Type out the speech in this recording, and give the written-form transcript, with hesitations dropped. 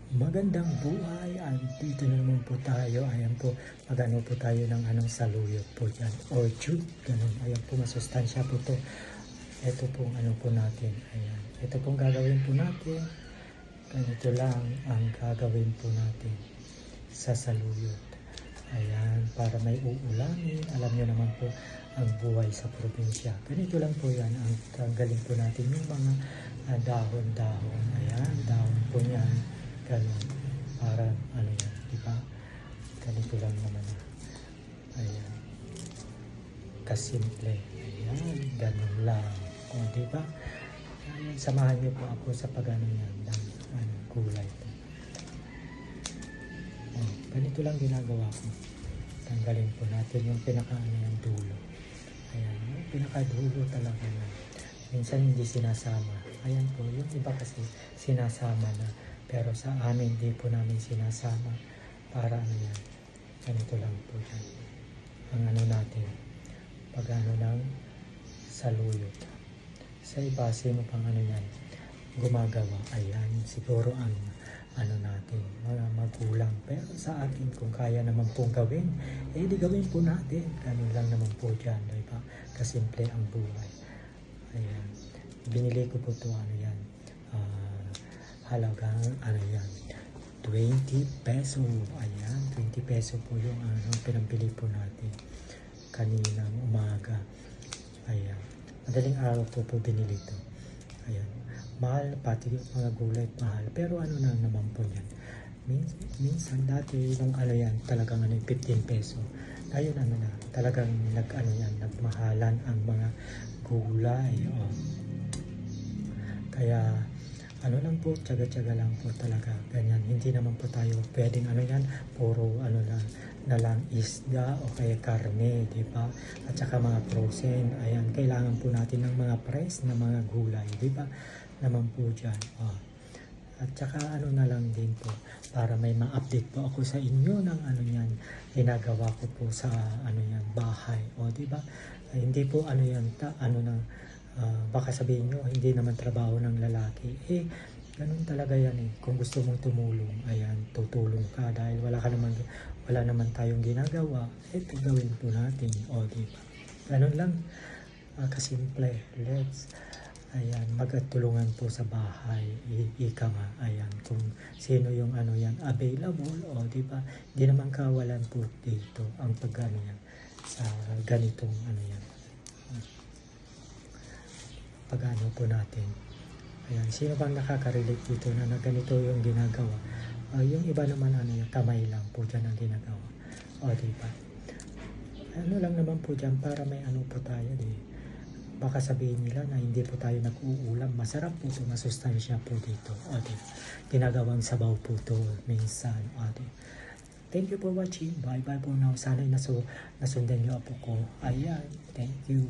Magandang buhay, dito na naman po tayo. Ayan po, magano po tayo ng anong saluyot po dyan, or jute, ganun. Ayan po, masustansya po to. Ito pong ano po natin, ayan. Ito pong gagawin po natin. Ganito lang ang gagawin po natin sa saluyot. Ayan, para may uulamin. Alam nyo naman po, ang buhay sa probinsya. Ganito lang po yan, ang tanggalin po natin yung mga dahon-dahon. Ayan, dahon po yan. Ganun, para ano yan, di ba? Ganito lang naman. Ayan, kasimple. Ayan, ganun lang. O, di ba? Ayan, samahan niyo po ako sa pag-ano yan ng gulay po. O, ganito lang ginagawa ko. Tanggalin po natin yung pinaka-ano yan, dulo. Ayan, yung pinaka-dulo talaga yan. Minsan hindi sinasama. Ayan po, yung iba kasi sinasama na. Pero sa amin, hindi po namin sinasama para ano yan. Ganito lang po dyan. Ang ano natin, pag ano ng saluyot. Sa iba, sino pang ano yan, gumagawa. Ayan, siguro ang ano natin, mga magulang. Pero sa atin, kung kaya naman pong gawin, eh di gawin po natin. Ganun lang naman po dyan, diba? Kasimple ang buhay. Ayan, binili ko po ito, ano yan, halagang ano yan, 20 peso. Ayan, 20 peso po yung pinambili po natin kaninang umaga. Ayan, madaling araw po binili ito. Ayan, mahal, pati yung mga gulay mahal, pero ano na naman po yan, minsan dati yung ano yan, talagang ano, 15 peso. Ngayon ano na, talagang nagmahalan ang mga gulay. Kaya ano lang po, tsaga-tsaga lang po talaga, ganyan. Hindi naman po tayo pwedeng ano yan, puro ano na lang isda o kaya karne, di ba? At saka mga frozen. Ayan, kailangan po natin ng mga fresh na mga gulay, di ba? Naman po dyan. At saka ano na lang din po, para may ma-update po ako sa inyo ng ano yan, ginagawa ko po sa ano yan, bahay. O, di ba? Hindi po ano yan, baka sabihin nyo, hindi naman trabaho ng lalaki. Eh, ganun talaga yan eh. Kung gusto mong tumulong, ayan, tutulong ka dahil wala naman tayong ginagawa. Ito gawin po natin. O, diba? Ganun lang. Kasimple. Ayan, magtulungan po sa bahay. Ika nga, ayan, kung sino yung ano yan, available. O, diba? Hindi naman kawalan po dito ang pag-ano yan sa ganitong ano yan. Pag-ano po natin. Ayan, sino bang nakaka-relate dito na ganito yung ginagawa? Yung iba naman ano yung kamay lang po dyan ang ginagawa. O, diba? Ano lang naman po dyan para may ano po tayo, di. Baka sabihin nila na hindi po tayo nag-uulam. Masarap po ito, masustansya po dito. O, diba? Ginagawang sabaw po ito minsan. O, diba? Thank you for watching. Bye-bye po now. Sana'y nasundan niyo po ko. Ayan, thank you.